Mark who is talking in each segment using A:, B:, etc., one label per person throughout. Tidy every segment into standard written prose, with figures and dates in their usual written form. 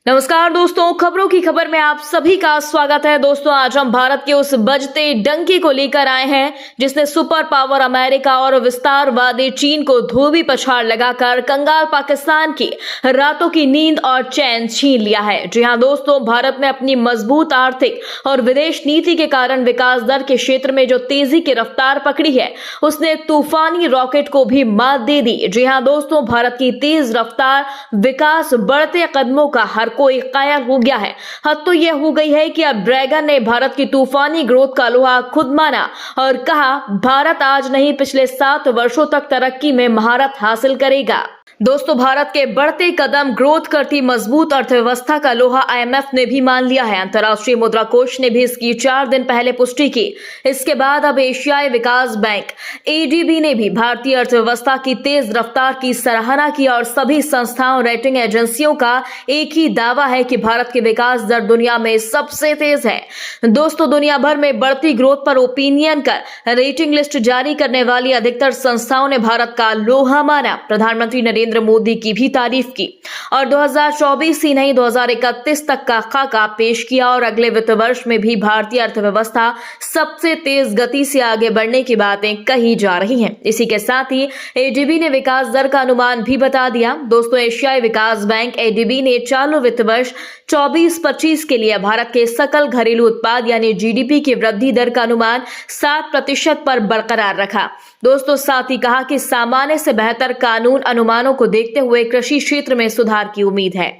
A: नमस्कार दोस्तों, खबरों की खबर में आप सभी का स्वागत है। दोस्तों, आज हम भारत के उस बजते डंके को लेकर आए हैं जिसने सुपर पावर अमेरिका और विस्तारवादी चीन को धोबी पछाड़ लगाकर कंगाल पाकिस्तान की रातों की नींद और चैन छीन लिया है। जी हां दोस्तों, भारत ने अपनी मजबूत आर्थिक और विदेश नीति के कारण विकास दर के क्षेत्र में जो तेजी की रफ्तार पकड़ी है, उसने तूफानी रॉकेट को भी मात दे दी। जी हां दोस्तों, भारत की तेज रफ्तार विकास बढ़ते कदमों का हर कोई कायल हो गया है। हद तो यह हो गई है कि अब ड्रैगन ने भारत की तूफानी ग्रोथ का लोहा खुद माना और कहा, भारत आज नहीं पिछले 7 वर्षों तक तरक्की में महारत हासिल करेगा। दोस्तों, भारत के बढ़ते कदम ग्रोथ करती मजबूत अर्थव्यवस्था का लोहा आईएमएफ ने भी मान लिया है। अंतर्राष्ट्रीय मुद्रा कोष ने भी इसकी 4 दिन पहले पुष्टि की। इसके बाद अब एशियाई विकास बैंक एडीबी ने भी भारतीय अर्थव्यवस्था की तेज रफ्तार की सराहना की और सभी संस्थाओं रेटिंग एजेंसियों का एक ही दावा है कि भारत की विकास दर दुनिया में सबसे तेज है। दोस्तों, दुनिया भर में बढ़ती ग्रोथ पर ओपिनियन कर रेटिंग लिस्ट जारी करने वाली अधिकतर संस्थाओं ने भारत का लोहा माना। प्रधानमंत्री नरेंद्र मोदी की भी तारीफ की और 2024 ही नहीं 2031 तक का खाका पेश किया और अगले वित्त वर्ष में भी भारतीय अर्थव्यवस्था सबसे तेज गति से आगे बढ़ने की बातें कही जा रही हैं। इसी के साथ ही एडीबी ने विकास दर का अनुमान भी बता दिया। दोस्तों, एशियाई विकास बैंक एडीबी ने चालू वित्त वर्ष 24-25 के लिए भारत के सकल घरेलू उत्पाद यानी जीडीपी की वृद्धि दर का अनुमान 7% पर बरकरार रखा। दोस्तों, साथ ही कहा कि सामान्य से बेहतर कानून अनुमानों को देखते हुए कृषि क्षेत्र में सुधार की उम्मीद है।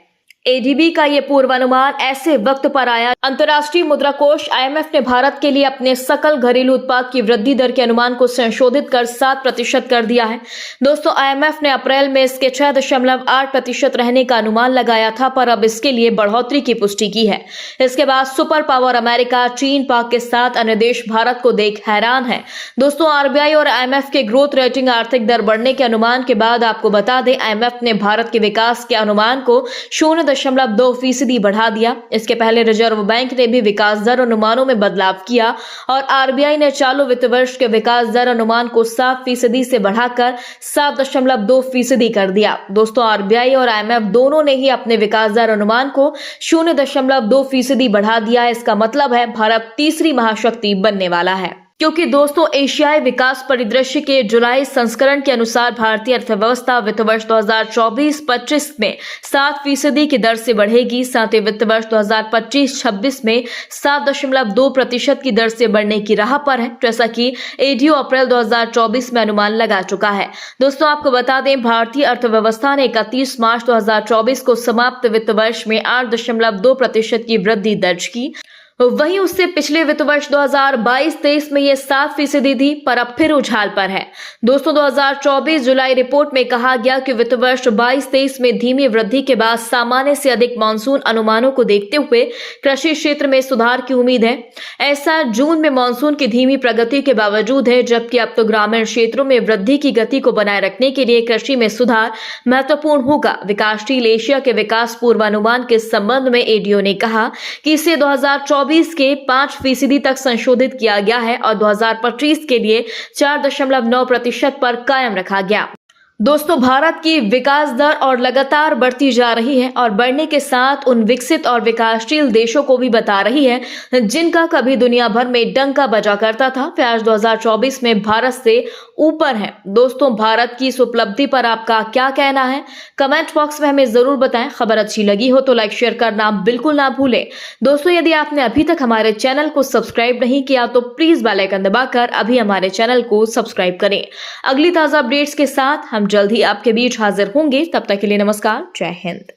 A: एडीबी का यह पूर्वानुमान ऐसे वक्त पर आया। अंतर्राष्ट्रीय मुद्रा कोष आईएमएफ ने भारत के लिए अपने सकल घरेलू उत्पाद की वृद्धि दर के अनुमान को संशोधित कर 7% कर दिया है। दोस्तों, आईएमएफ ने अप्रैल में इसके 6.8% रहने का अनुमान लगाया था, पर अब इसके लिए बढ़ोतरी की पुष्टि की है। इसके बाद सुपर पावर अमेरिका, चीन, पाक के साथ अन्य देश भारत को देख हैरान है। दोस्तों, आरबीआई और आईएमएफ के ग्रोथ रेटिंग आर्थिक दर बढ़ने के अनुमान के बाद आपको बता दें, आईएमएफ ने भारत के विकास के अनुमान को 0.2% बढ़ा दिया। इसके पहले रिजर्व बैंक ने भी विकास दर अनुमानों में बदलाव किया और आरबीआई ने चालू वित्त वर्ष के विकास दर अनुमान को 7% से बढ़ाकर 7.2% कर दिया। दोस्तों, आरबीआई और आईएमएफ दोनों ने ही अपने विकास दर अनुमान को 0.2% बढ़ा दिया। इसका मतलब है भारत तीसरी महाशक्ति बनने वाला है, क्योंकि दोस्तों, एशियाई विकास परिदृश्य के जुलाई संस्करण के अनुसार भारतीय अर्थव्यवस्था वित्त वर्ष 2024-25 में 7% की दर से बढ़ेगी। साथ ही वित्त वर्ष 2025-26 में 7.2% की दर से बढ़ने की राह पर है, जैसा कि एडीओ अप्रैल 2024 में अनुमान लगा चुका है। दोस्तों, आपको बता दें, भारतीय अर्थव्यवस्था ने 31 मार्च 2024 को समाप्त वित्त वर्ष में 8.2% की वृद्धि दर्ज की। वहीं उससे पिछले वित्त वर्ष 2022-23 में यह 7% थी, पर अब फिर उछाल पर है। दोस्तों, 2024 जुलाई रिपोर्ट में कहा गया कि वित्त वर्ष 22-23 में धीमी वृद्धि के बाद सामान्य से अधिक मानसून अनुमानों को देखते हुए कृषि क्षेत्र में सुधार की उम्मीद है। ऐसा जून में मानसून की धीमी प्रगति के बावजूद है, जबकि अब तो ग्रामीण क्षेत्रों में वृद्धि की गति को बनाए रखने के लिए कृषि में सुधार महत्वपूर्ण होगा। विकासशील एशिया के विकास पूर्वानुमान के संबंध में एडीओ ने कहा कि इसे 2024 के 5% तक संशोधित किया गया है और 2025 के लिए 4.9% पर कायम रखा गया। दोस्तों, भारत की विकास दर और लगातार बढ़ती जा रही है और बढ़ने के साथ उन विकसित और विकासशील देशों को भी बता रही है जिनका कभी दुनिया भर में डंका बजा करता था, वे आज 2024 में भारत से ऊपर है। दोस्तों, भारत की इस उपलब्धि पर आपका क्या कहना है? कमेंट बॉक्स में हमें जरूर बताएं। खबर अच्छी लगी हो तो लाइक शेयर करना बिल्कुल ना भूलें। दोस्तों, यदि आपने अभी तक हमारे चैनल को सब्सक्राइब नहीं किया तो प्लीज बेल आइकन दबाकर अभी हमारे चैनल को सब्सक्राइब करें। अगली ताजा अपडेट्स के साथ हम जल्द ही आपके बीच हाजिर होंगे। तब तक के लिए नमस्कार, जय हिंद।